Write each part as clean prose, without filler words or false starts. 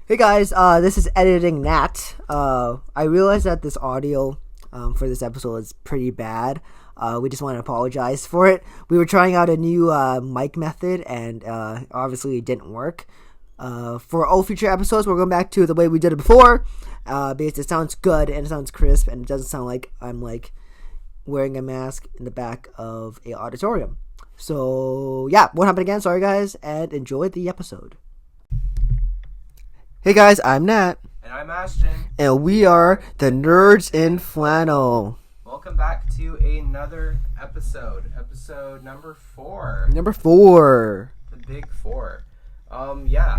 Hey guys, this is Editing Nat. I realized that this audio for this episode is pretty bad. We just want to apologize for it. We were trying out a new mic method, and obviously it didn't work. For all future episodes, we're going back to the way we did it before, because it sounds good and it sounds crisp, and it doesn't sound like I'm wearing a mask in the back of a auditorium. So yeah, won't happen again. Sorry guys, and enjoy the episode. Hey guys, I'm Nat. And I'm Ashton. And we are the Nerds in Flannel. Welcome back to another episode. Episode number 4. Number 4. The big 4.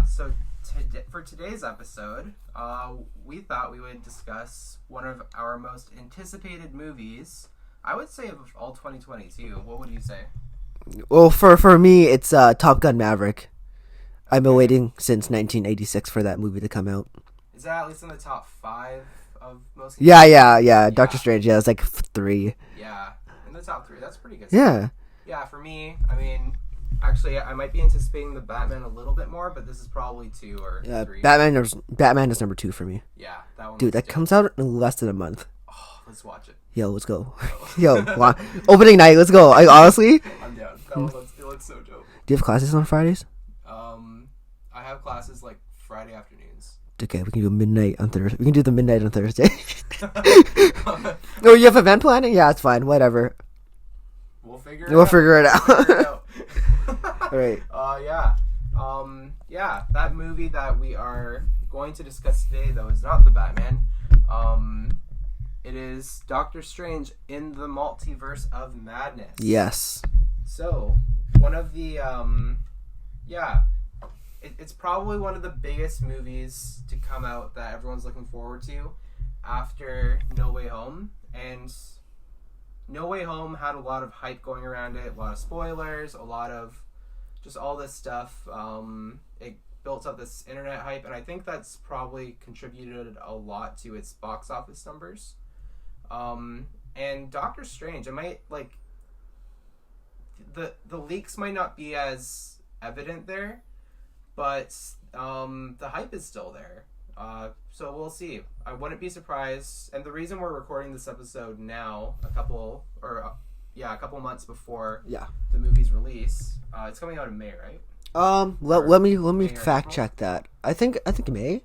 So for today's episode, we thought we would discuss one of our most anticipated movies, I would say, of all 2022. What would you say? Well, for me, it's Top Gun Maverick. I've been waiting since 1986 for that movie to come out. Is that at least in the top 5 of most? Yeah. Doctor Strange, it's like 3. Yeah, in the top 3. That's pretty good. Yeah. Yeah, for me, I mean, actually, I might be anticipating the Batman a little bit more, but this is probably 2 or 3. Batman is number 2 for me. Yeah, that one. Dude, that comes out in less than a month. Oh, let's watch it. Yo, let's go. Opening night, let's go. Honestly, I'm down. That one looks so dope. Do you have classes on Fridays? I have classes like Friday afternoons. Okay, we can do midnight on Thursday. We can do the midnight on Thursday. No, you have event planning? Yeah, it's fine. Whatever. We'll figure it out. All right. That movie that we are going to discuss today, though, is not the Batman. It is Doctor Strange in the Multiverse of Madness. Yes. So, one of the, it's probably one of the biggest movies to come out that everyone's looking forward to after No Way Home. And No Way Home had a lot of hype going around it, a lot of spoilers, a lot of just all this stuff. It built up this internet hype, and I think that's probably contributed a lot to its box office numbers. And Doctor Strange, it might, like, the leaks might not be as evident there, but the hype is still there. So we'll see. I wouldn't be surprised. And the reason we're recording this episode now, a couple months before the movie's release, it's coming out in May, right? Let me fact check that. I think May.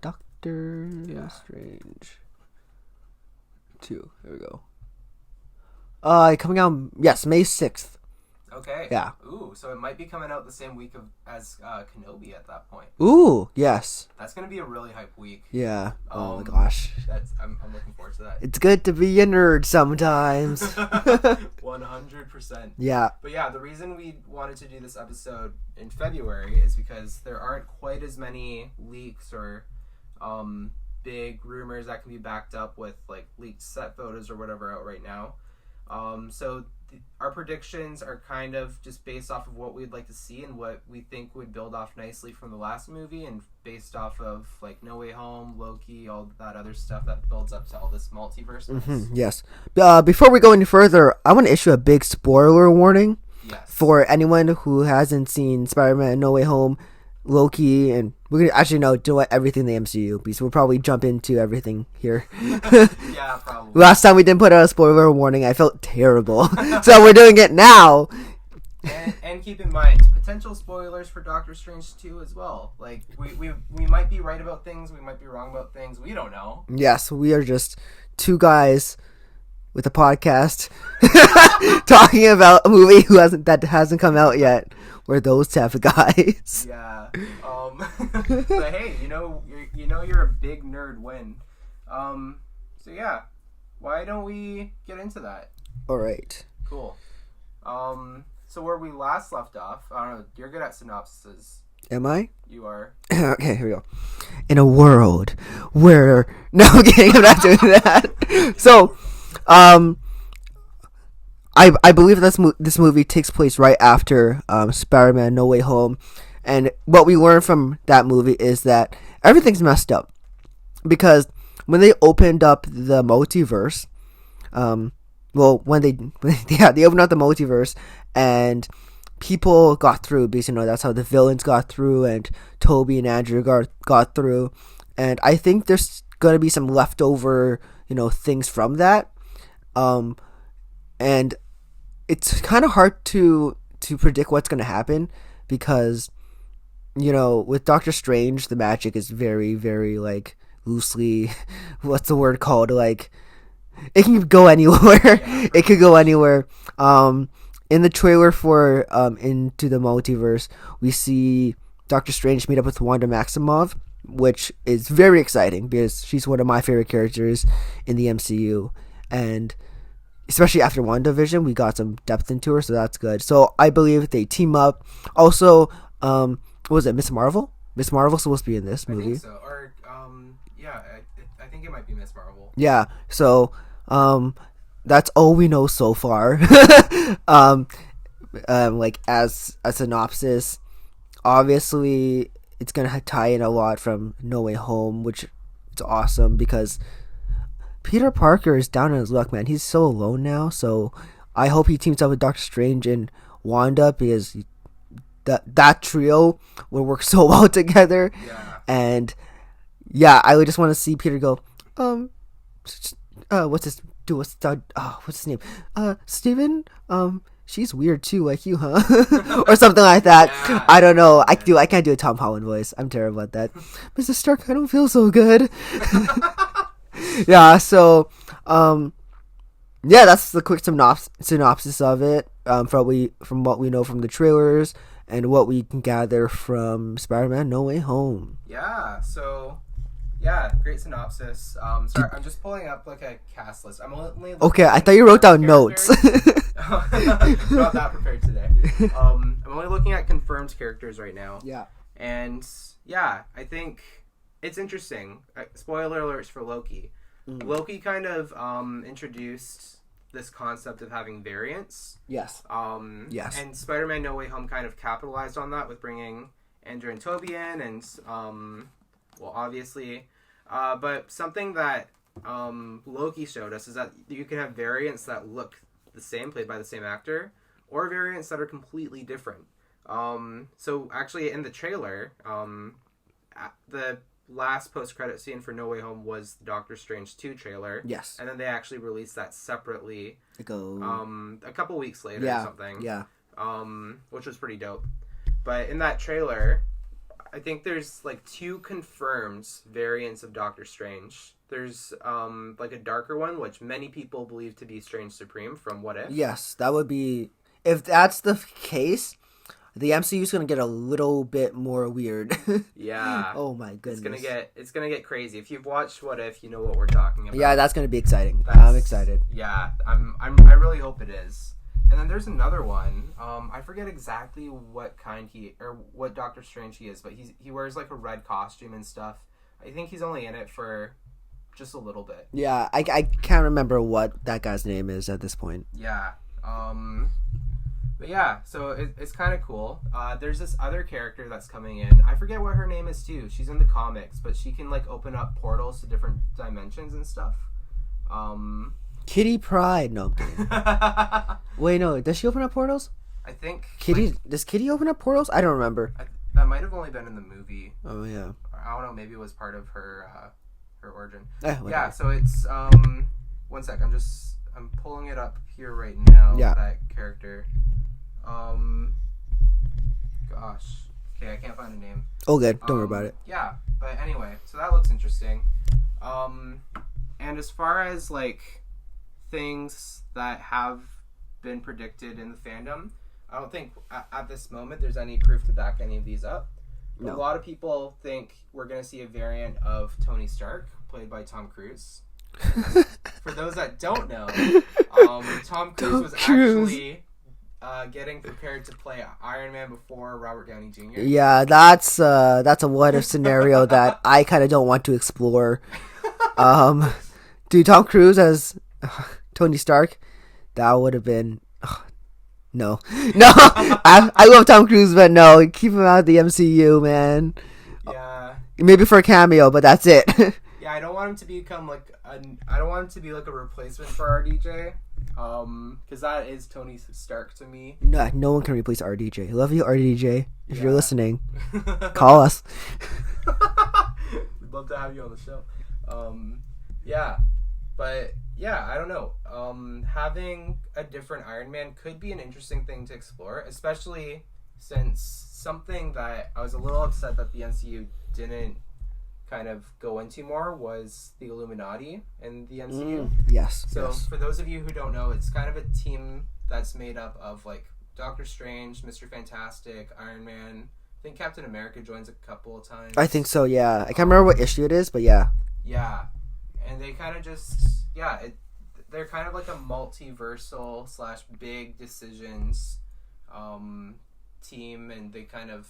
Doctor Strange 2. There we go. Coming out, yes, May 6th. Okay. Yeah. Ooh, so it might be coming out the same week as Kenobi at that point. Ooh, yes. That's gonna be a really hype week. Yeah. Oh my gosh. I'm looking forward to that. It's good to be a nerd sometimes. 100%. Yeah. But yeah, the reason we wanted to do this episode in February is because there aren't quite as many leaks or big rumors that can be backed up with like leaked set photos or whatever out right now. So our predictions are kind of just based off of what we'd like to see and what we think would build off nicely from the last movie, and based off of like No Way Home, Loki, all that other stuff that builds up to all this multiverse. Mm-hmm, yes. Before we go any further, I want to issue a big spoiler warning. Yes. For anyone who hasn't seen Spider-Man No Way Home, Loki, and we're gonna actually do everything in the MCU, because we'll probably jump into everything here. Yeah, probably. Last time we didn't put out a spoiler warning, I felt terrible. So we're doing it now. And keep in mind, potential spoilers for Doctor Strange 2 as well. Like, we might be right about things, we might be wrong about things, we don't know. Yes, we are just two guys with a podcast talking about a movie that hasn't come out yet. We're those type of guys. Yeah. But hey, you know you're a big nerd when. So yeah, why don't we get into that? All right. Cool. So where we last left off, I don't know. You're good at synopsises. Am I? You are. Okay, here we go. In a world where I'm not doing that. So, I believe this movie takes place right after Spider-Man No Way Home, and what we learn from that movie is that everything's messed up, because when they opened up the multiverse, they opened up the multiverse, and people got through, because that's how the villains got through, and Toby and Andrew got through. And I think there's gonna be some leftover things from that, and it's kind of hard to predict what's gonna happen, because with Doctor Strange, the magic is very, very like loosely what's the word called, like it can go anywhere. It could go anywhere. In the trailer for Into the Multiverse, we see Doctor Strange meet up with Wanda Maximoff, which is very exciting because she's one of my favorite characters in the MCU, and especially after WandaVision, we got some depth into her, so that's good. So I believe they team up. Also, what was it, Miss Marvel? Miss Marvel's supposed to be in this movie. I think so. Or I think it might be Miss Marvel. Yeah. So that's all we know so far. Like as a synopsis, obviously it's gonna tie in a lot from No Way Home, which is awesome because Peter Parker is down on his luck, man. He's so alone now. So I hope he teams up with Doctor Strange and Wanda, because that trio would work so well together. Yeah. And yeah, I would just want to see Peter go, what's his name? Steven? She's weird too, like you, huh? Or something like that. Yeah. I don't know. I can't do a Tom Holland voice. I'm terrible at that. Mr. Stark, I don't feel so good. Yeah, so that's the quick synopsis of it. From what we know from the trailers and what we can gather from Spider-Man No Way Home. Yeah, so great synopsis. Sorry, I'm just pulling up like a cast list. I'm only okay. I thought you wrote down notes. Not that prepared today. I'm only looking at confirmed characters right now. Yeah, and I think it's interesting. Spoiler alerts for Loki. Loki kind of introduced this concept of having variants. Yes. Yes. And Spider-Man No Way Home kind of capitalized on that with bringing Andrew and Toby in, and obviously, but something that Loki showed us is that you can have variants that look the same, played by the same actor, or variants that are completely different. So actually, in the trailer, the last post-credit scene for No Way Home was the Doctor Strange 2 trailer. Yes. And then they actually released that separately a couple weeks later or something. Yeah. Which was pretty dope. But in that trailer, I think there's like 2 confirmed variants of Doctor Strange. There's like a darker one, which many people believe to be Strange Supreme from What If. Yes, that would be... If that's the case, the MCU is gonna get a little bit more weird. Yeah. Oh my goodness. It's gonna get crazy. If you've watched What If, you know what we're talking about. Yeah, that's gonna be exciting. I'm excited. Yeah, I really hope it is. And then there's another one. I forget exactly what kind what Doctor Strange he is, but he wears like a red costume and stuff. I think he's only in it for just a little bit. Yeah, I can't remember what that guy's name is at this point. Yeah. But yeah, so it's kind of cool. There's this other character that's coming in. I forget what her name is too. She's in the comics, but she can like open up portals to different dimensions and stuff. Kitty Pryde. No, I'm kidding. Wait, no. Does she open up portals? I think Kitty. Does Kitty open up portals? I don't remember. That might have only been in the movie. Oh yeah. I don't know. Maybe it was part of her origin. Yeah. So it's one sec. I'm pulling it up here right now. Yeah. That character. Gosh. Okay, I can't find a name. Oh, good. Don't worry about it. Yeah, but anyway, so that looks interesting. And as far as like things that have been predicted in the fandom, I don't think at this moment there's any proof to back any of these up. No. A lot of people think we're going to see a variant of Tony Stark, played by Tom Cruise. For those that don't know, Tom Cruise was actually getting prepared to play Iron Man before Robert Downey Jr. Yeah, that's a what if scenario that I kind of don't want to explore. Dude, Tom Cruise as Tony Stark, that would have been no. I love Tom Cruise, but no, keep him out of the MCU, man. Yeah, maybe for a cameo, but that's it. Yeah, I don't want him to become like I don't want him to be like a replacement for RDJ. because that is Tony Stark to me. No one can replace RDJ. Love you, RDJ. If you're Yeah. listening, call us. We'd love to have you on the show. Yeah, but yeah, I don't know. Having a different Iron Man could be an interesting thing to explore, especially since something that I was a little upset that the MCU didn't kind of go into more was the Illuminati in the MCU. Yes. So yes. for those of you who don't know, it's kind of a team that's made up of like Doctor Strange, Mr. Fantastic, Iron Man. I think Captain America joins a couple of times. I think so. Yeah, I can't remember what issue it is, but yeah. Yeah, and they kind of just they're kind of like a multiversal / big decisions team, and they kind of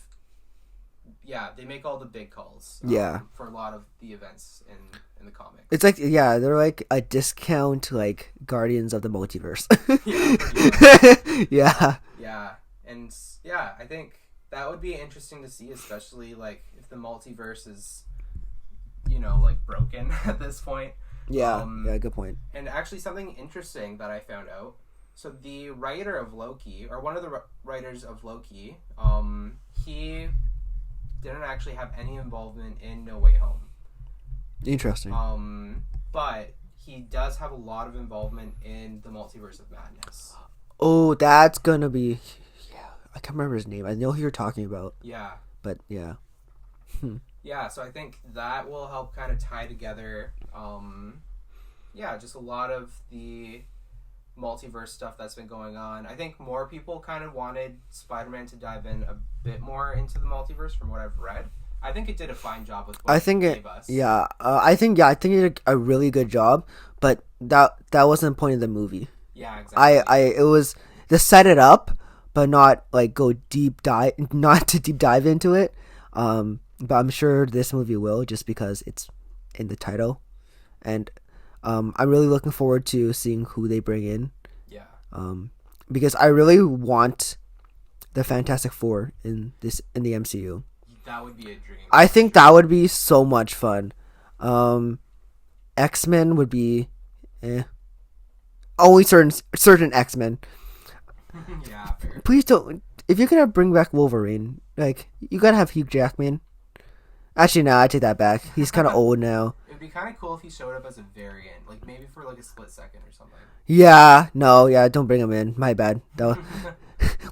they make all the big calls. For a lot of the events in the comics. It's like they're like a discount like Guardians of the Multiverse. Yeah. Yeah, and I think that would be interesting to see, especially like if the multiverse is like broken at this point. Yeah, good point. And actually something interesting that I found out. So the writer of Loki, or one of the writers of Loki, he didn't actually have any involvement in No Way Home. Interesting. But he does have a lot of involvement in the Multiverse of Madness. Oh, that's gonna be... Yeah, I can't remember his name. I know who you're talking about. Yeah. But, yeah. Yeah, so I think that will help kind of tie together, just a lot of the multiverse stuff that's been going on. I think more people kind of wanted Spider-Man to dive in a bit more into the multiverse from what I've read. I think it did a fine job with what it gave us. Yeah, I think it did a really good job, but that wasn't the point of the movie. Yeah, exactly. It was to set it up, but not like not to deep dive into it. But I'm sure this movie will, just because it's in the title, and I'm really looking forward to seeing who they bring in. Yeah. Because I really want the Fantastic Four in the MCU. That would be a dream. I think that would be so much fun. X-Men would be, only certain X-Men. Yeah, fair. Please don't. If you're gonna bring back Wolverine, like you gotta have Hugh Jackman. Actually, no, I take that back. He's kind of old now. It'd be kind of cool if he showed up as a variant, like maybe for like a split second or something. Yeah, don't bring him in. My bad.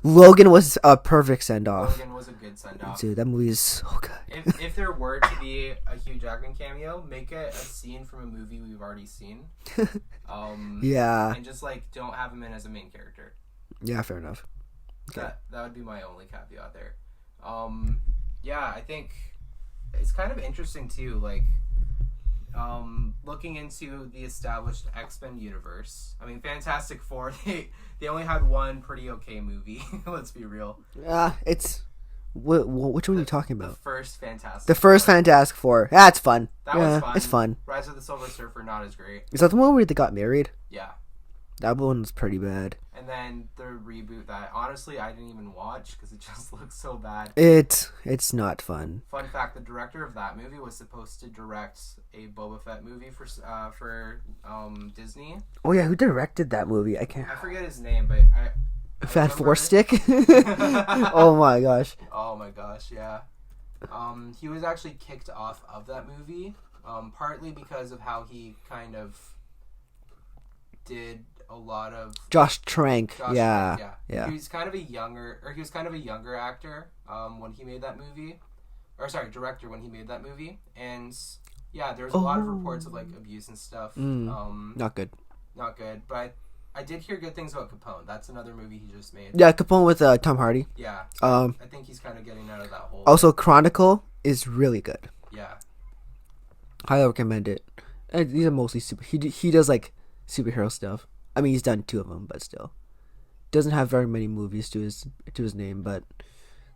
Logan was a perfect send-off. Logan was a good send-off. Dude, that movie is so good. If there were to be a Hugh Jackman cameo, make it a scene from a movie we've already seen. Yeah. And just like don't have him in as a main character. Yeah, fair enough. Okay. That would be my only caveat there. I think it's kind of interesting too, like looking into the established X-Men universe. I mean, Fantastic Four, they only had one pretty okay movie. Let's be real. It's which one are you talking about? The first Fantastic. The first Four. Fantastic Four. Yeah, it's fun. That was fun. It's fun. Rise of the Silver Surfer, not as great. Is that the one where they got married? Yeah. That one's pretty bad. And then the reboot that honestly I didn't even watch because it just looks so bad. It's not fun. Fun fact: the director of that movie was supposed to direct a Boba Fett movie for Disney. Oh yeah, who directed that movie? I forget his name, but I Fat Four Stick. Oh my gosh. Oh my gosh, yeah. He was actually kicked off of that movie, partly because of how he kind of did a lot of Josh Trank. Yeah. He was kind of a younger actor when he made that movie, director when he made that movie, and there was a lot of reports of like abuse and stuff. Not good. But I did hear good things about Capone. That's another movie he just made. Yeah, Capone with Tom Hardy. Yeah. I think he's kind of getting out of that hole. Also, Chronicle is really good. Yeah. Highly recommend it. And these are mostly he does like superhero stuff. I mean, he's done 2 of them, but still, doesn't have very many movies to his name. But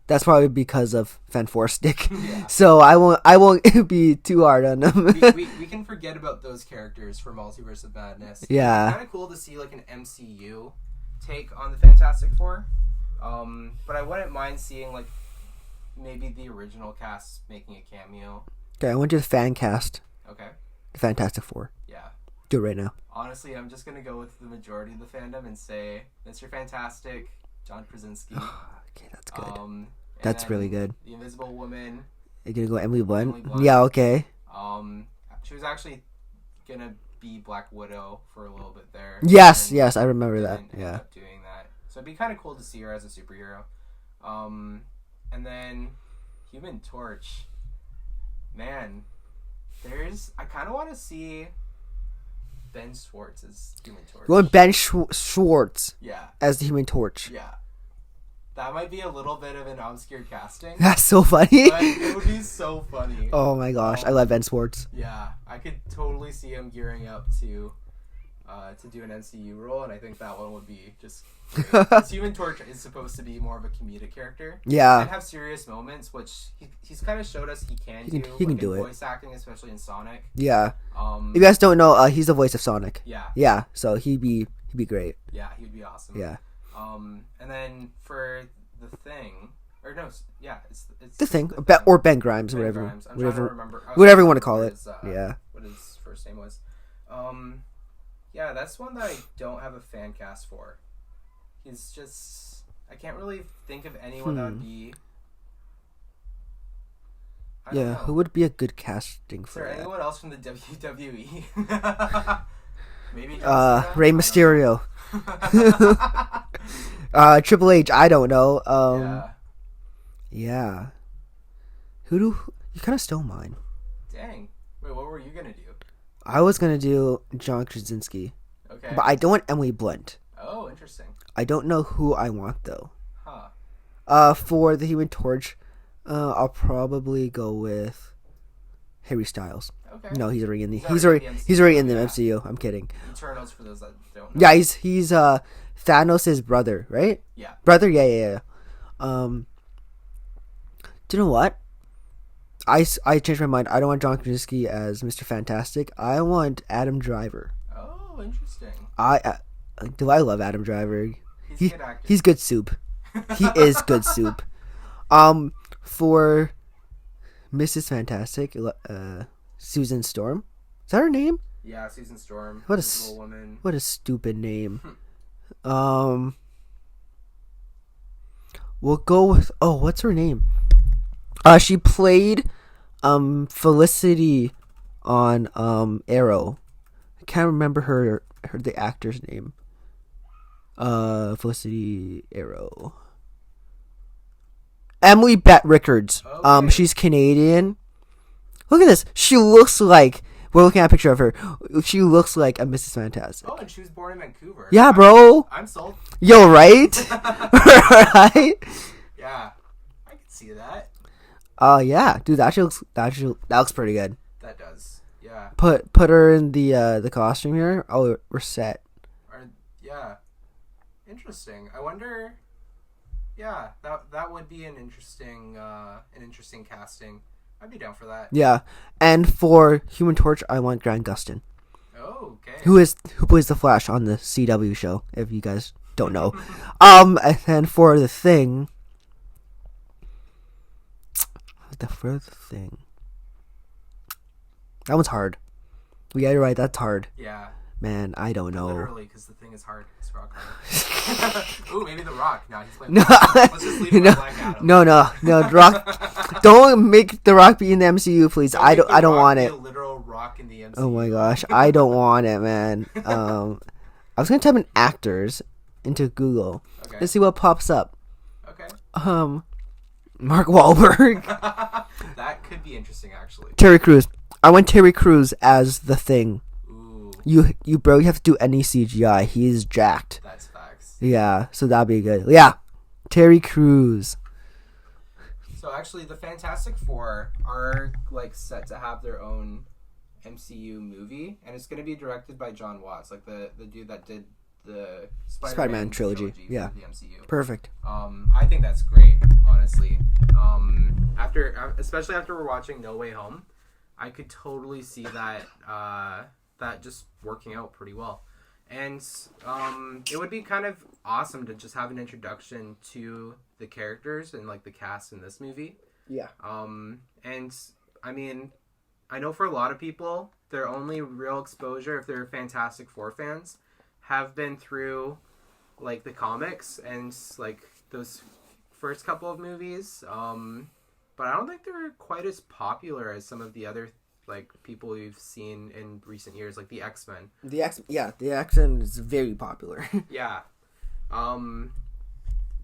that's probably because of Fan Four Stick. Yeah. So I won't be too hard on them. we can forget about those characters for Multiverse of Madness. Yeah. It's kind of cool to see like an MCU take on the Fantastic Four. But I wouldn't mind seeing like maybe the original cast making a cameo. Okay, I went to the fan cast. Okay. The Fantastic Four. Yeah. Do it right now. Honestly, I'm just gonna go with the majority of the fandom and say Mr. Fantastic, John Krasinski. Okay, that's good. And That's really good. The Invisible Woman. You're gonna go Emily Blunt? Emily Blunt. Yeah, okay. She was actually gonna be Black Widow for a little bit there. Yes, I remember that. Ended Yeah. up doing that. So it'd be kind of cool to see her as a superhero. And then Human Torch. Man, I kind of want to see Ben Schwartz as Human Torch. You want Ben Schwartz Yeah. as the Human Torch? Yeah. That might be a little bit of an obscure casting. That's so funny. But it would be so funny. Oh my gosh, I love Ben Schwartz. Yeah, I could totally see him gearing up to do an MCU role, and I think that one would be just great. 'Cause Human Torch is supposed to be more of a comedic character. Yeah. And have serious moments, which he's kind of showed us he can do. He can do in it. Voice acting, especially in Sonic. Yeah. If you guys don't know, he's the voice of Sonic. Yeah. Yeah, so he'd be great. Yeah, he'd be awesome. Yeah. And then for the Thing, or no, yeah, it's The Thing, The Thing. or Ben Grimes, Ben whatever, Grimes. I'm trying to remember. whatever you want to call it. Yeah. What his first name was. Yeah, that's one that I don't have a fan cast for. He's just... I can't really think of anyone that would be... I don't know. Who would be a good casting for Is there that? anyone else from the WWE? Maybe John Cena? Rey Mysterio. Triple H, I don't know. Yeah. You kind of stole mine. Dang. Wait, what were you gonna do? I was gonna do John Krasinski. Okay. But I don't want Emily Blunt. Oh, interesting. I don't know who I want though. Huh. For the Human Torch, I'll probably go with Harry Styles. Okay. No, he's already in the He's already in the he's already in the MCU, MCU. I'm kidding. Eternals, for those that don't know. Yeah, he's Thanos' brother, right? Yeah. Brother, yeah. Do you know what? I changed my mind. I don't want John Krasinski as Mr. Fantastic. I want Adam Driver. Oh, interesting. I love Adam Driver. He's a good actor. He's good soup. He is good soup. For Mrs. Fantastic, Susan Storm. Is that her name? Yeah, Susan Storm. What Invisible Woman. What a stupid name. We'll go with what's her name? She played Felicity on Arrow. I can't remember the actor's name. Felicity Arrow. Emily Bett Rickards. Okay. She's Canadian. Look at this. She looks like we're looking at a picture of her. She looks like a Mrs. Fantastic. Oh, and she was born in Vancouver. Yeah, bro. I'm sold. Yo, right? Right? Yeah, I can see that. Yeah, dude, that looks pretty good. That does. Yeah. Put her in the costume here. Oh, we're set. Yeah. Interesting. I wonder. Yeah, that would be an interesting casting. I'd be down for that. Yeah, and for Human Torch, I want Grant Gustin. Oh, okay. Who plays the Flash on the CW show? If you guys don't know, and then for the Thing, that one's hard. Yeah, you're right. That's hard. Yeah. Man, I don't know. Literally, because the Thing is hard. It's rock hard. Ooh, maybe The Rock. No, he's playing. No, Let's just leave it on Black Adam. no, The Rock. Don't make The Rock be in the MCU, please. I don't want it. A literal Rock in the MCU. Oh my gosh, I don't want it, man. I was gonna type in actors into Google. Okay. Let's see what pops up. Okay. Mark Wahlberg, That could be interesting, actually. Terry Crews. I want Terry Crews as the Thing. Ooh. You bro, you have to do any CGI. He's jacked. That's facts. Yeah, so that'd be good. Yeah, Terry Crews. So actually, the Fantastic Four are set to have their own MCU movie, and it's going to be directed by John Watts, the dude that did the Spider-Man trilogy yeah. for the MCU. Perfect. I think that's great, honestly. Especially after we're watching No Way Home, I could totally see that just working out pretty well. And it would be kind of awesome to just have an introduction to the characters and the cast in this movie. Yeah. And I mean, I know for a lot of people, their only real exposure, if they're Fantastic Four fans, have been through like the comics and like those first couple of movies. But I don't think they're quite as popular as some of the other like people we've seen in recent years, like the X-Men. The X-Men is very popular. Yeah.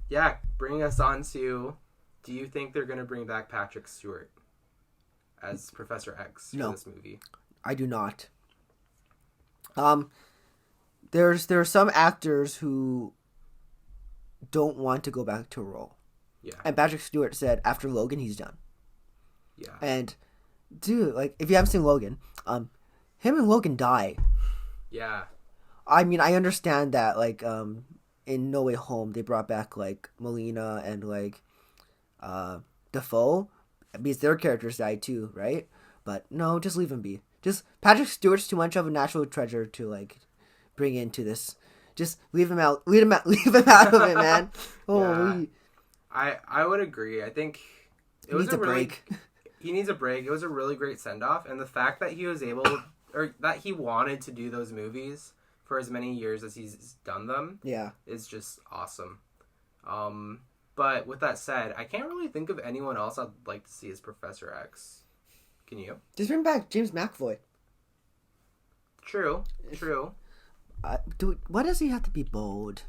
Yeah, bringing us on to, do you think they're going to bring back Patrick Stewart as Professor X for this movie? I do not. There are some actors who don't want to go back to a role. Yeah. And Patrick Stewart said after Logan, he's done. Yeah. And, dude, like, if you haven't seen Logan, him and Logan die. Yeah. I mean, I understand that, like, in No Way Home, they brought back, like, Melina and, like, Defoe, because their characters died too, right? But no, just leave him be. Just, Patrick Stewart's too much of a natural treasure to, like, bring into this. Just leave him out. Leave him out of it, man. Holy. Yeah. I would agree. I think it was a break. He needs a break. It was a really great send-off, and the fact that he was able, or that he wanted to do those movies for as many years as he's done them, is just awesome. But with that said, I can't really think of anyone else I'd like to see as Professor X. Can you? Just bring back James McAvoy. True. Dude, why does he have to be bold?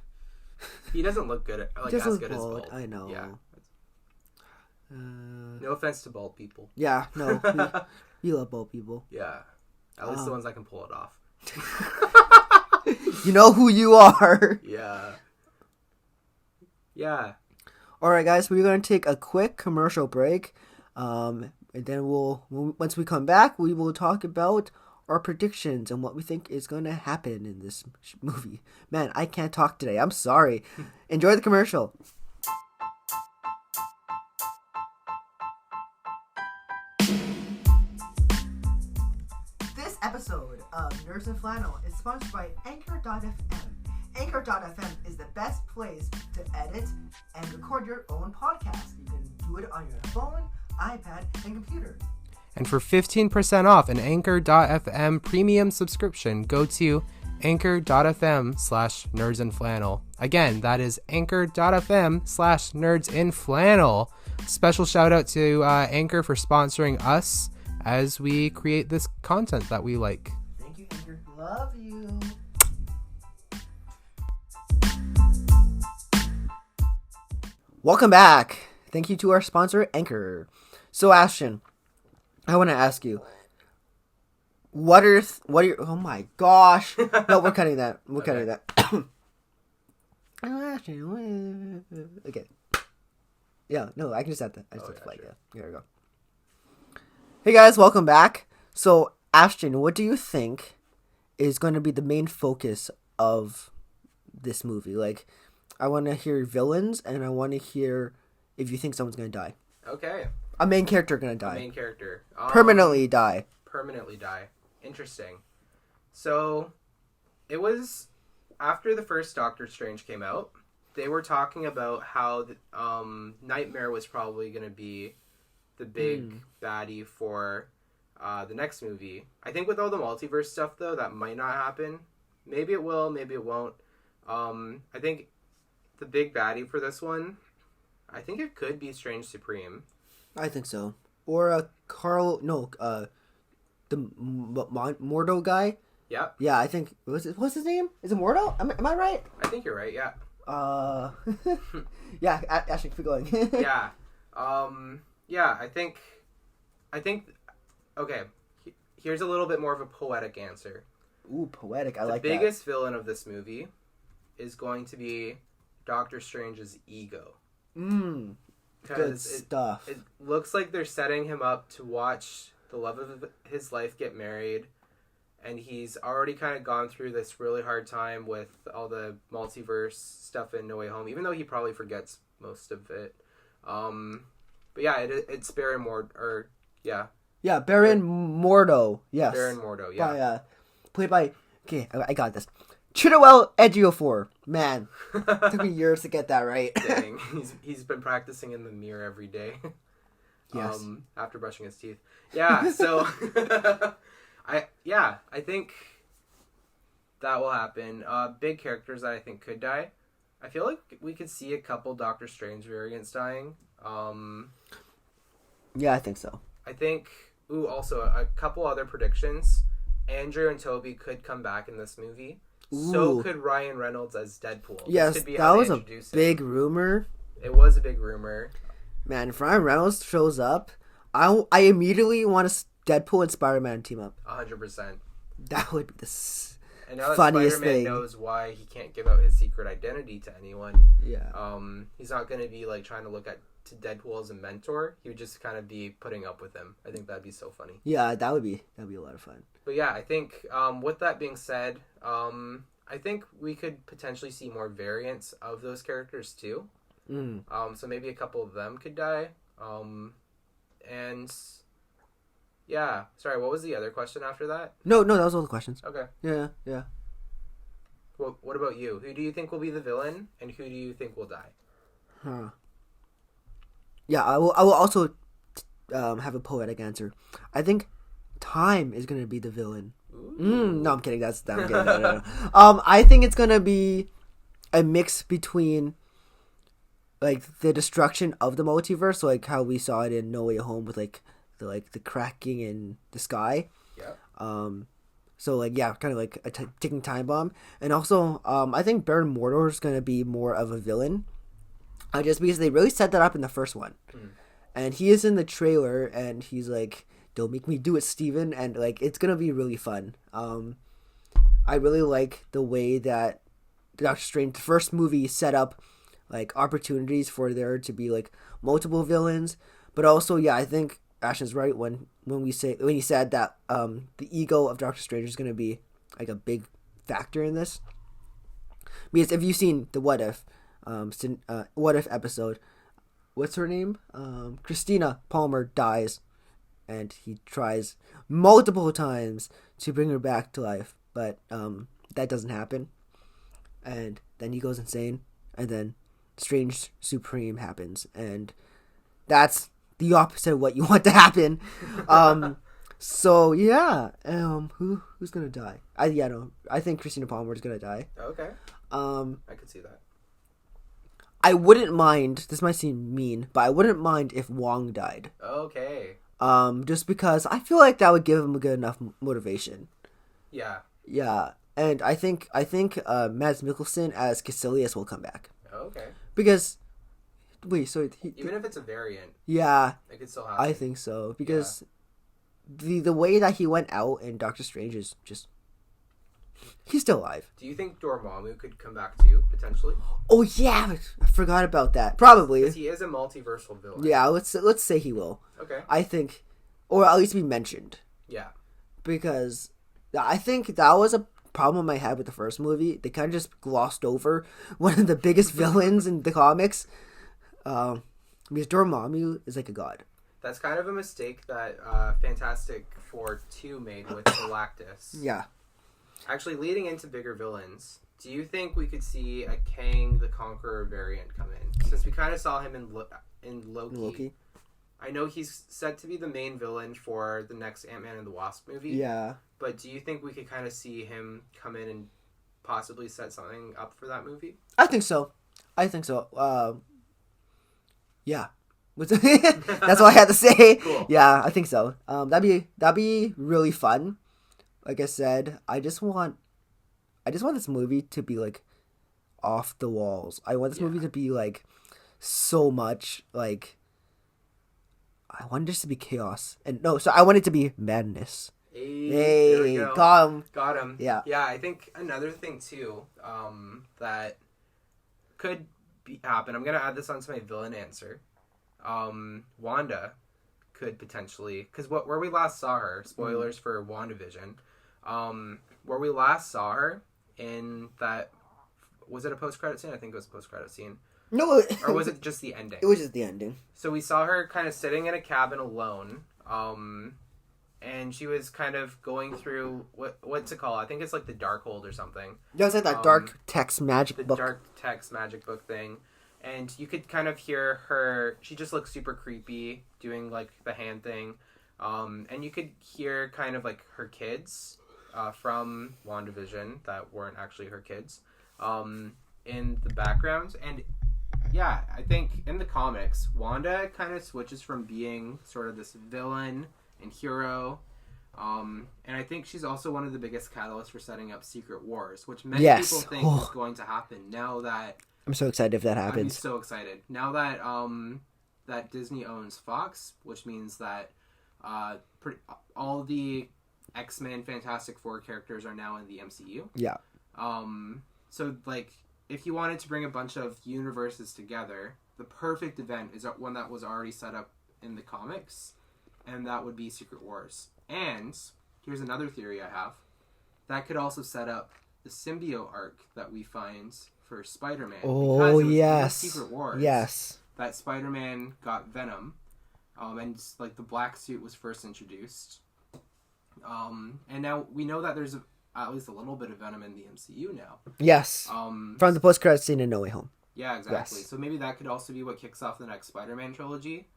He doesn't look good as good as bald. I know. Yeah. No offense to bald people. Yeah, no. We love bald people. Yeah. At least the ones that can pull it off. You know who you are. Yeah. Yeah. Alright, guys, we're going to take a quick commercial break. And then once we come back, we will talk about our predictions and what we think is going to happen in this movie. Man, I can't talk today. I'm sorry. Enjoy the commercial. This episode of Nerds and Flannel is sponsored by Anchor.fm. Anchor.fm is the best place to edit and record your own podcast. You can do it on your phone, iPad, and computer. And for 15% off an Anchor.fm premium subscription, go to Anchor.fm/nerdsandflannel. Again, that is Anchor.fm/nerdsandflannel. Special shout out to Anchor for sponsoring us as we create this content that we like. Thank you, Anchor. Love you. Welcome back. Thank you to our sponsor, Anchor. So, Ashton, I want to ask you, what are oh my gosh. No, we're cutting that. We're cutting that. Okay. Yeah, no, I can just add that. I just have to Here we go. Hey guys, welcome back. So, Ashton, what do you think is going to be the main focus of this movie? Like, I want to hear villains, and I want to hear if you think someone's going to die. Okay. A main character going to die. A main character. Permanently die. Permanently die. Interesting. So, it was after the first Doctor Strange came out, they were talking about how Nightmare was probably going to be the big baddie for the next movie. I think with all the multiverse stuff, though, that might not happen. Maybe it will, maybe it won't. I think the big baddie for this one, I think it could be Strange Supreme. I think so. Or the Mordo guy. Yep. Yeah, I think what's his name? Is it Mordo? Am I right? I think you're right. Yeah. Yeah. Actually, keep going. Yeah. Yeah. I think. Okay. Here's a little bit more of a poetic answer. Ooh, poetic. I like that. The biggest villain of this movie is going to be Doctor Strange's ego. Good stuff. It looks like they're setting him up to watch the love of his life get married, and he's already kind of gone through this really hard time with all the multiverse stuff in No Way Home, even though he probably forgets most of it. But yeah, it's Baron Mordo, Yeah, Baron Mordo, yes. Baron Mordo, yeah. Played by, okay, I got this. Chiwetel Ejiofor. Man, it took me years to get that right. Dang, he's been practicing in the mirror every day. Yes. After brushing his teeth. Yeah, so I think that will happen. Big characters that I think could die. I feel like we could see a couple Doctor Strange variants dying. Yeah, I think so. I think. Ooh, also a couple other predictions. Andrew and Toby could come back in this movie. Ooh. So could Ryan Reynolds as Deadpool. Yes, that was a big rumor. It was a big rumor. Man, if Ryan Reynolds shows up, I immediately want to Deadpool and Spider-Man team up. 100%. That would be the and now that funniest Spider-Man thing. knows why he can't give out his secret identity to anyone. Yeah. He's not going to be like trying to look at to Deadpool as a mentor. He would just kind of be putting up with him. I think that'd be so funny. Yeah, that'd be a lot of fun. But yeah, I think with that being said, I think we could potentially see more variants of those characters too. So maybe a couple of them could die. And yeah, sorry, what was the other question after that? No, that was all the questions. Okay. Yeah. Well, what about you? Who do you think will be the villain, and who do you think will die? Huh. Yeah, I will also have a poetic answer. I think time is gonna be the villain. No, I'm kidding. I'm kidding. No. I think it's gonna be a mix between like the destruction of the multiverse, so, like how we saw it in No Way Home with like the cracking in the sky. Yeah. So like yeah, kind of like a ticking time bomb, and also I think Baron Mordo is gonna be more of a villain, just because they really set that up in the first one, and he is in the trailer, and he's like, "Don't make me do it, Steven," and like it's gonna be really fun. I really like the way that Doctor Strange, the first movie, set up like opportunities for there to be like multiple villains, but also yeah, I think Ashton's right when he said that the ego of Doctor Strange is gonna be like a big factor in this, because if you've seen the What If episode, what's her name? Christina Palmer dies, and he tries multiple times to bring her back to life, but that doesn't happen, and then he goes insane, and then Strange Supreme happens, and that's the opposite of what you want to happen. So yeah, who's gonna die? I think Christina Palmer is gonna die. Okay. I could see that. I wouldn't mind. This might seem mean, but I wouldn't mind if Wong died. Okay. Just because I feel like that would give him a good enough motivation. Yeah. Yeah, and I think Mads Mikkelsen as Caecilius will come back. Okay. Because, wait, so even if it's a variant, yeah, it could still happen. I think so, because the way that he went out in Doctor Strange is just, he's still alive. Do you think Dormammu could come back too, potentially? Oh yeah, I forgot about that. Probably, because he is a multiversal villain. Yeah, let's say he will. Okay. I think, or at least be mentioned. Yeah. Because I think that was a problem I had with the first movie. They kind of just glossed over one of the biggest villains in the comics. Because Dormammu is like a god. That's kind of a mistake that Fantastic Four 2 made with Galactus. Yeah. Actually, leading into bigger villains, do you think we could see a Kang the Conqueror variant come in? Since we kind of saw him in Loki. I know he's said to be the main villain for the next Ant-Man and the Wasp movie. Yeah. But do you think we could kind of see him come in and possibly set something up for that movie? I think so. Yeah. That's all I had to say. Cool. Yeah, I think so. That'd be really fun. Like I said, I just want this movie to be like off the walls. I want this movie to be like so much like, I want this to be chaos. I want it to be madness. Hey, there we go. Got him. Yeah. Yeah, I think another thing too, that could happen. I'm gonna add this onto my villain answer. Wanda could potentially, because where we last saw her, spoilers for WandaVision, where we last saw her in that, was it a post-credit scene? I think it was a post-credit scene. No. Or was it just the ending? It was just the ending. So we saw her kind of sitting in a cabin alone, and she was kind of going through, what's it called? I think it's like the Darkhold or something. Yeah, it's like that dark text magic book. The dark text magic book thing. And you could kind of hear her, she just looks super creepy, doing like the hand thing. And you could hear kind of like her kids from WandaVision that weren't actually her kids in the background. And yeah, I think in the comics, Wanda kind of switches from being sort of this villain and hero. And I think she's also one of the biggest catalysts for setting up Secret Wars, which many people think is going to happen now that... I'm so excited if that happens. I'm so excited. Now that that Disney owns Fox, which means that all the X-Men Fantastic Four characters are now in the MCU. Yeah. So, like, if you wanted to bring a bunch of universes together, the perfect event is one that was already set up in the comics, and that would be Secret Wars. And here's another theory I have. That could also set up the symbiote arc that we find for Spider-Man. Oh, yes. In Secret Wars. Yes. That Spider-Man got Venom, and like the black suit was first introduced. And now we know that there's at least a little bit of Venom in the MCU now. Yes. From the post-credit scene in No Way Home. Yeah, exactly. Yes. So maybe that could also be what kicks off the next Spider-Man trilogy.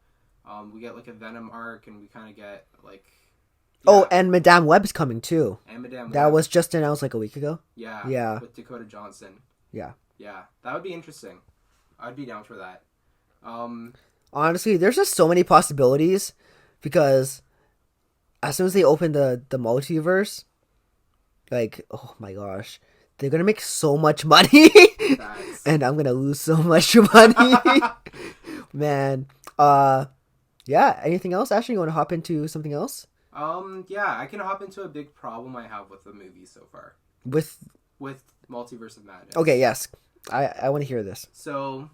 We get like a Venom arc, and we kind of get like... Yeah. Oh, and Madame Web's coming too. And Madame Web. That was just announced like a week ago. Yeah. Yeah. With Dakota Johnson. Yeah. Yeah. That would be interesting. I'd be down for that. Honestly, there's just so many possibilities because as soon as they open the multiverse, like, oh my gosh, they're gonna make so much money and I'm gonna lose so much money. Man. Yeah, anything else? Ashley, you want to hop into something else? Yeah, I can hop into a big problem I have with the movie so far. With Multiverse of Madness. Okay, yes. I want to hear this. So,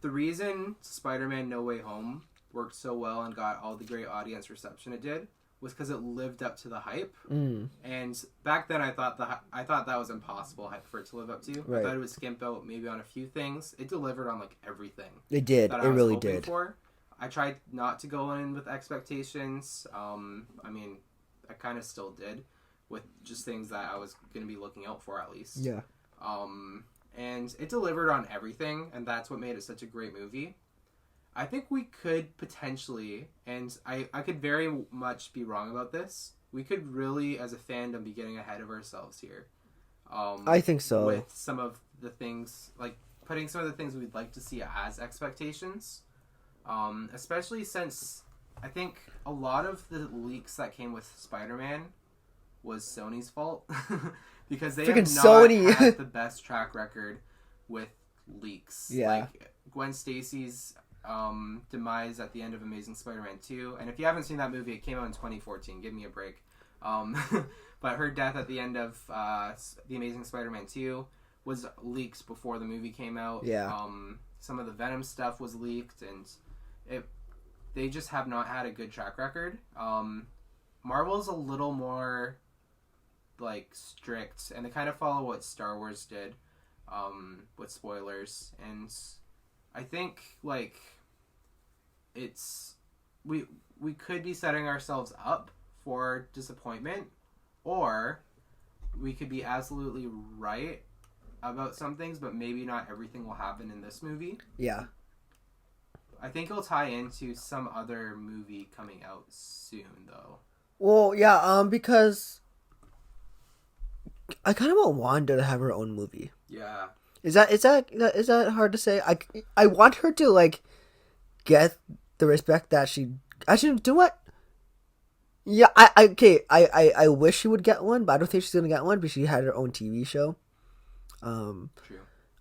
the reason Spider-Man No Way Home worked so well and got all the great audience reception it did was because it lived up to the hype. And back then I thought that was impossible for it to live up to. Right. I thought it would skimp out maybe on a few things. It delivered on like everything. It did. It really did. I tried not to go in with expectations. I mean, I kind of still did with just things that I was going to be looking out for at least. Yeah. And it delivered on everything, and that's what made it such a great movie. I think we could potentially, and I could very much be wrong about this, we could really, as a fandom, be getting ahead of ourselves here. I think so. With some of the things, like putting some of the things we'd like to see as expectations. Especially since I think a lot of the leaks that came with Spider-Man was Sony's fault. Because they have not had the best track record with leaks. Yeah. Like Gwen Stacy's demise at the end of Amazing Spider-Man 2. And if you haven't seen that movie, it came out in 2014. Give me a break. But her death at the end of The Amazing Spider-Man 2 was leaked before the movie came out. Yeah. Some of the Venom stuff was leaked, and they just have not had a good track record. Marvel's a little more like strict, and they kind of follow what Star Wars did with spoilers, and I think like it's we could be setting ourselves up for disappointment, or we could be absolutely right about some things, but maybe not everything will happen in this movie. Yeah. I think it'll tie into some other movie coming out soon, though. Well, yeah, because I kind of want Wanda to have her own movie. Yeah. Is that hard to say? I want her to like get the respect that she actually do. What? Yeah, I wish she would get one, but I don't think she's gonna get one because she had her own TV show. True.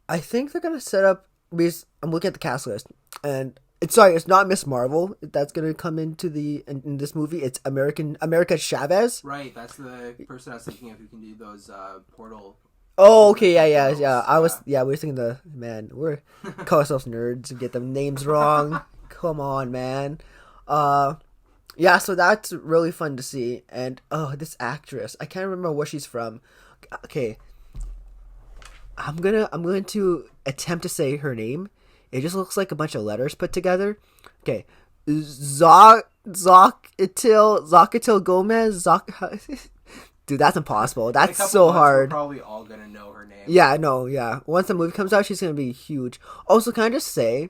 I think they're gonna set up because I'm looking at the cast list, and it's not Miss Marvel that's gonna come into in this movie. It's America Chavez. Right, that's the person I was thinking of who can do those portal. Oh, okay, yeah. We were thinking we're call ourselves nerds and get the names wrong. Come on, man. Yeah, so that's really fun to see. And this actress, I can't remember where she's from. Okay, I'm going to attempt to say her name. It just looks like a bunch of letters put together. Okay, Zocatil Gomez. Dude, that's impossible. That's so hard. We're probably all gonna know her name. Yeah, no, yeah. Once the movie comes out, she's gonna be huge. Also, can I just say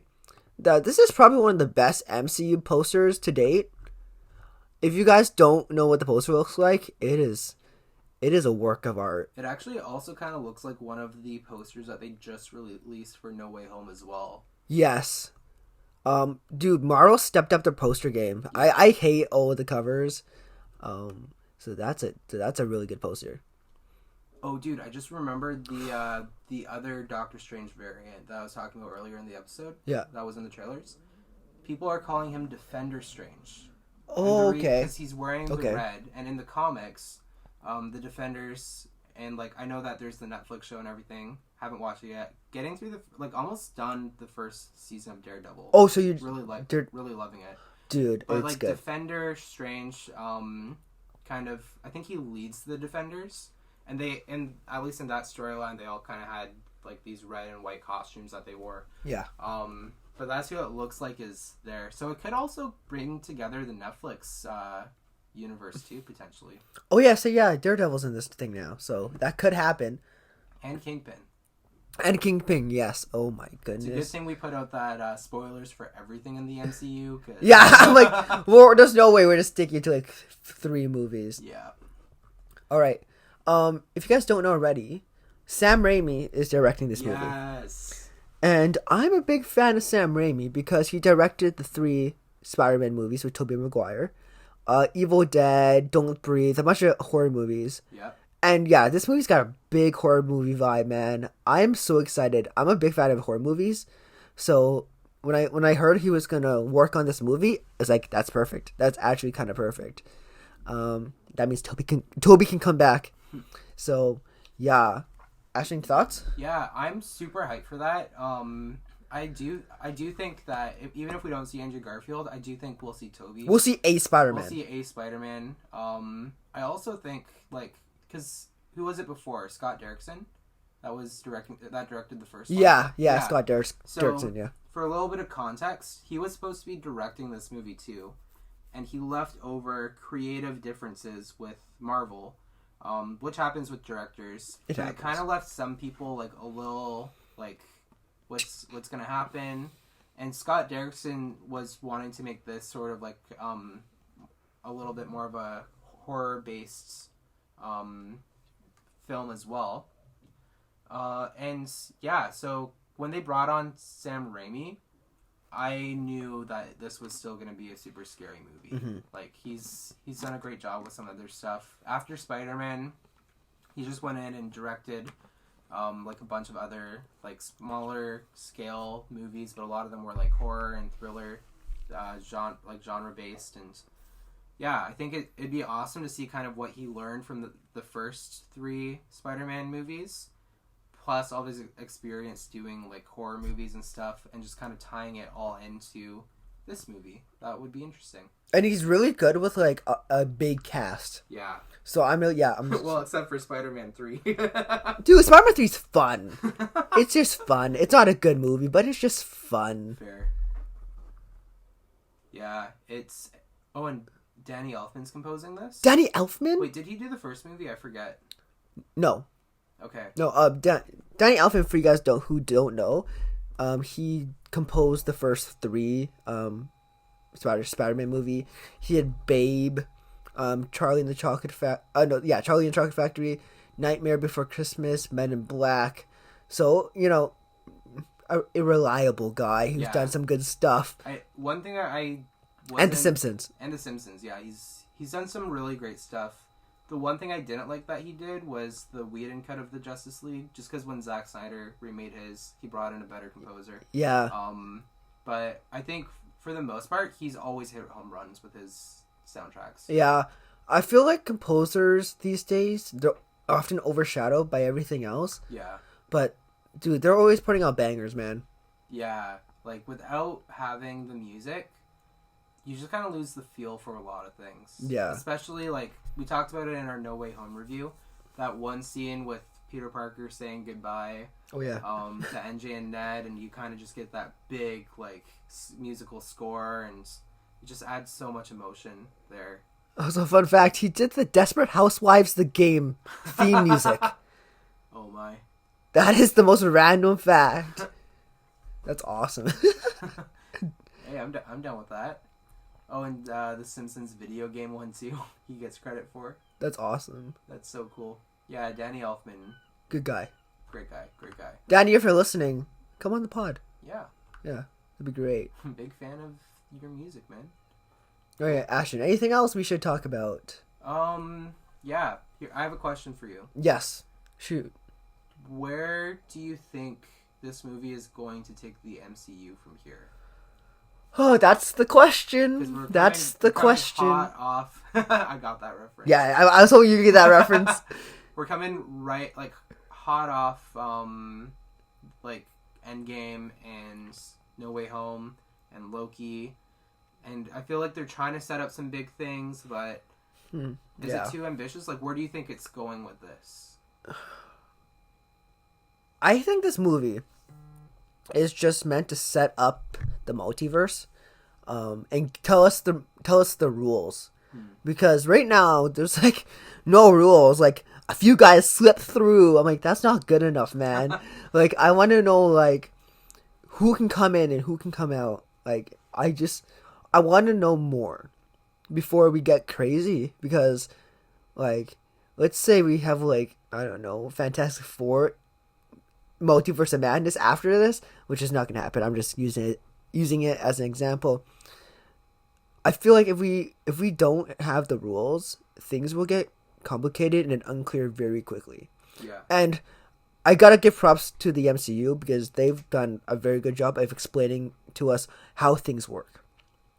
that this is probably one of the best MCU posters to date? If you guys don't know what the poster looks like, it is a work of art. It actually also kind of looks like one of the posters that they just released for No Way Home as well. Yes. Dude, Marvel stepped up their poster game. I hate all of the covers. So that's a really good poster. Oh, dude, I just remembered the other Doctor Strange variant that I was talking about earlier in the episode. Yeah. That was in the trailers. People are calling him Defender Strange. Oh, okay. Because he's wearing the red, and in the comics, the Defenders, and like I know that there's the Netflix show and everything. Haven't watched it yet. Getting through almost done the first season of Daredevil. Oh, so you really loving it, dude. But it's like good. Defender Strange, kind of, I think he leads the Defenders, and at least in that storyline, they all kind of had like these red and white costumes that they wore. Yeah. But that's who it looks like is there. So it could also bring together the Netflix universe too, potentially. Oh yeah, so yeah, Daredevil's in this thing now, so that could happen. And Kingpin. And Kingpin, yes. Oh my goodness. It's a good thing we put out that spoilers for everything in the MCU. Cause... Yeah, I'm like, well, there's no way we're just sticking to like 3 movies. Yeah. All right. If you guys don't know already, Sam Raimi is directing this movie. Yes. And I'm a big fan of Sam Raimi because he directed the 3 Spider-Man movies with Tobey Maguire, Evil Dead, Don't Breathe, a bunch of horror movies. Yeah. And yeah, this movie's got a big horror movie vibe, man. I'm so excited. I'm a big fan of horror movies. So when I heard he was gonna work on this movie, I was like, that's perfect. That's actually kind of perfect. That means Tobey can come back. So yeah. Ashley, thoughts? Yeah, I'm super hyped for that. I do think that even if we don't see Andrew Garfield, I do think we'll see Tobey. We'll see a Spider-Man. We'll see a Spider-Man. I also think because who was it before? Scott Derrickson, that directed the first one. Yeah. Scott Derrickson. Yeah. For a little bit of context, he was supposed to be directing this movie too, and he left over creative differences with Marvel. Which happens with directors. It kind of left some people like a little like, what's gonna happen? And Scott Derrickson was wanting to make this sort of like a little bit more of a horror based film as well. And yeah, so when they brought on Sam Raimi, I knew that this was still going to be a super scary movie. Mm-hmm. Like, he's done a great job with some other stuff. After Spider-Man, he just went in and directed, like, a bunch of other, like, smaller scale movies, but a lot of them were, like, horror and thriller, genre-based. And, yeah, I think it'd be awesome to see kind of what he learned from the first 3 Spider-Man movies, plus all his experience doing like horror movies and stuff, and just kind of tying it all into this movie. That would be interesting. And he's really good with like a big cast. Yeah. So I'm really well, except for Spider-Man 3. Dude, Spider-Man 3's fun. It's just fun. It's not a good movie, but it's just fun. Fair. Yeah, it's... Oh, and Danny Elfman's composing this? Danny Elfman? Wait, did he do the first movie? I forget. No. Okay. No, Danny Elfman, for you guys who don't know, he composed the first 3 Spider-Man movie. He had Babe, Charlie and the Chocolate Factory, Nightmare Before Christmas, Men in Black. So, you know, a reliable guy who's done some good stuff. And The Simpsons. And The Simpsons, yeah. He's done some really great stuff. The one thing I didn't like that he did was the Whedon cut of the Justice League, just because when Zack Snyder remade his, he brought in a better composer. Yeah. But I think for the most part, he's always hit home runs with his soundtracks. Yeah. I feel like composers these days, they're often overshadowed by everything else. Yeah. But, dude, they're always putting out bangers, man. Yeah. Like, without having the music, you just kind of lose the feel for a lot of things. Yeah. Especially, like, we talked about it in our No Way Home review. That one scene with Peter Parker saying goodbye. Oh, yeah. To MJ and Ned, and you kind of just get that big, like, musical score, and it just adds so much emotion there. Also, fun fact, he did the Desperate Housewives the Game theme music. Oh, my. That is the most random fact. That's awesome. Hey, I'm down with that. Oh, and the Simpsons video game one too. He gets credit for. That's awesome. That's so cool. Yeah, Danny Elfman. Good guy. Great guy. Great guy. Danny, if you're listening, come on the pod. Yeah. Yeah, that'd be great. Big fan of your music, man. All right, Ashton. Anything else we should talk about? Yeah. Here, I have a question for you. Yes. Shoot. Where do you think this movie is going to take the MCU from here? Oh, that's the question. That's the question. Hot off. I got that reference. Yeah, I was hoping you could get that reference. We're coming right, like, hot off, like, Endgame and No Way Home and Loki. And I feel like they're trying to set up some big things, but is it too ambitious? Like, where do you think it's going with this? I think this movie is just meant to set up the multiverse, and tell us the rules. Because right now there's like no rules. Like a few guys slip through. I'm like, that's not good enough, man. Like I want to know like who can come in and who can come out. Like I want to know more before we get crazy. Because like let's say we have like I don't know Fantastic Four, Multiverse of Madness after this, which is not gonna happen. I'm just using it as an example. I feel like if we don't have the rules, things will get complicated and unclear very quickly. Yeah. And I gotta give props to the MCU because they've done a very good job of explaining to us how things work.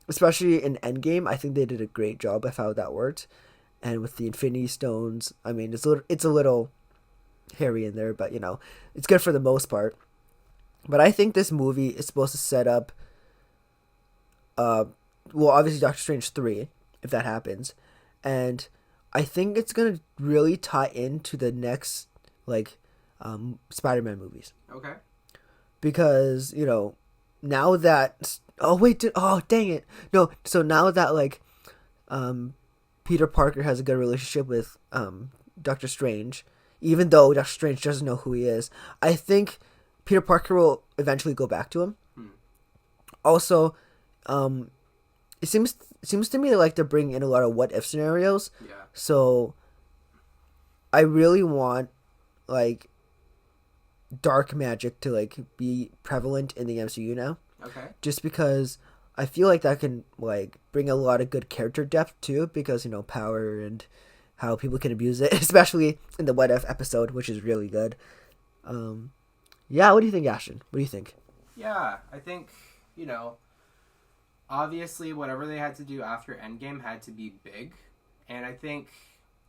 Especially in Endgame, I think they did a great job of how that worked. And with the Infinity Stones, I mean, it's a little hairy in there, but you know, it's good for the most part. But I think this movie is supposed to set up well, obviously Doctor Strange 3, if that happens. And I think it's going to really tie into the next, like, Spider-Man movies. Okay. Because, you know, now that... Oh, wait. Oh, dang it. No, so now that, like, Peter Parker has a good relationship with Doctor Strange, even though Doctor Strange doesn't know who he is, I think Peter Parker will eventually go back to him. Also, it seems to me like they're bringing in a lot of what if scenarios. Yeah. So I really want like dark magic to like be prevalent in the MCU now. Okay. Just because I feel like that can like bring a lot of good character depth too, because you know power and how people can abuse it, especially in the what if episode, which is really good. Yeah, what do you think, Ashton? What do you think? Yeah, I think, you know, obviously whatever they had to do after Endgame had to be big. And I think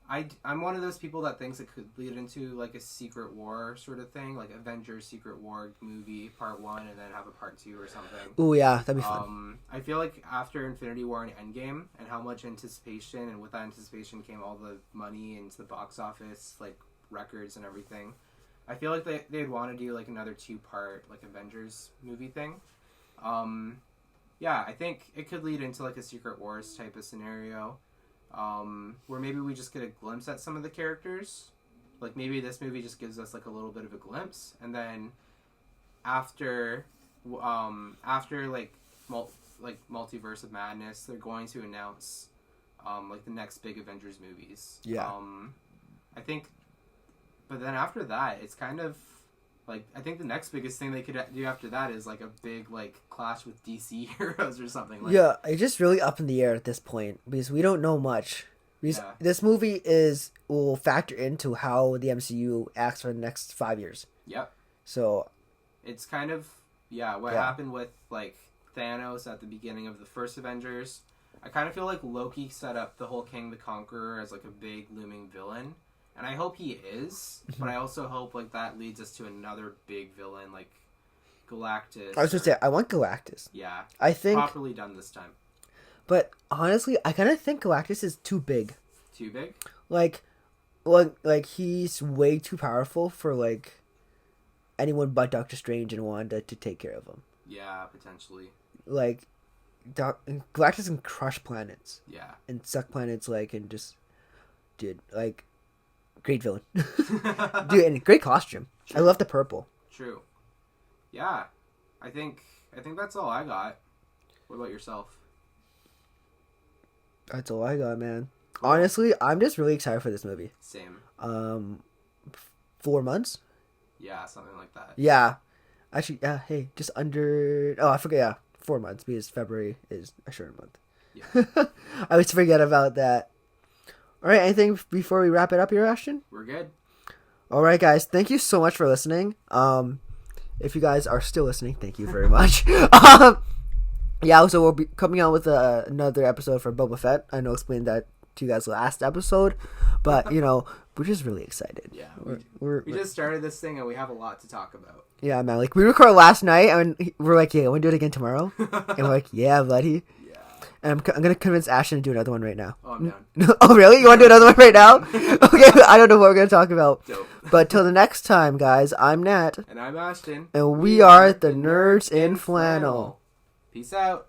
I'm one of those people that thinks it could lead into like a Secret War sort of thing, like Avengers Secret War movie part 1 and then have a part 2 or something. Oh yeah, that'd be fun. I feel like after Infinity War and Endgame and how much anticipation, and with that anticipation came all the money into the box office, like records and everything. I feel like they'd want to do like another 2-part like Avengers movie thing. Yeah, I think it could lead into like a Secret Wars type of scenario, where maybe we just get a glimpse at some of the characters. Like maybe this movie just gives us like a little bit of a glimpse, and then after like Multiverse of Madness, they're going to announce like the next big Avengers movies. Yeah. I think, but then after that, it's kind of like, I think the next biggest thing they could do after that is like a big like clash with DC heroes or something. Like, yeah, it's just really up in the air at this point because we don't know much. Because this movie will factor into how the MCU acts for the next 5 years. Yep. So it's kind of what happened with like Thanos at the beginning of the first Avengers. I kind of feel like Loki set up the whole King the Conqueror as like a big looming villain. And I hope he is, but I also hope like that leads us to another big villain like Galactus. I was going to say, I want Galactus. Yeah. I think properly done this time. But honestly, I kind of think Galactus is too big. Too big? Like he's way too powerful for like anyone but Doctor Strange and Wanda to take care of him. Yeah, potentially. Like Galactus can crush planets. Yeah. And suck planets like and just like great villain. Dude, and great costume. True. I love the purple. True. Yeah. I think that's all I got. What about yourself? That's all I got, man. Honestly, I'm just really excited for this movie. Same. 4 months? Yeah, something like that. Yeah. Actually, hey, just under... Oh, I forget, yeah. 4 months, because February is a shorter month. Yeah. I always forget about that. Alright, anything before we wrap it up here, Ashton? We're good. Alright, guys, thank you so much for listening. If you guys are still listening, thank you very much. Yeah, so we'll be coming out with another episode for Boba Fett. I know I explained that to you guys last episode, but, we're just really excited. Yeah. We just started this thing and we have a lot to talk about. Yeah, man. Like, we recorded last night and we're like, yeah, want to do it again tomorrow? And we're like, yeah, buddy. Yeah. And I'm going to convince Ashton to do another one right now. Oh, I'm down. Oh, really? You want to do another one right now? Okay, I don't know what we're going to talk about. Dope. But till the next time, guys, I'm Nat. And I'm Ashton. And we are the Nerds in Flannel. Peace out.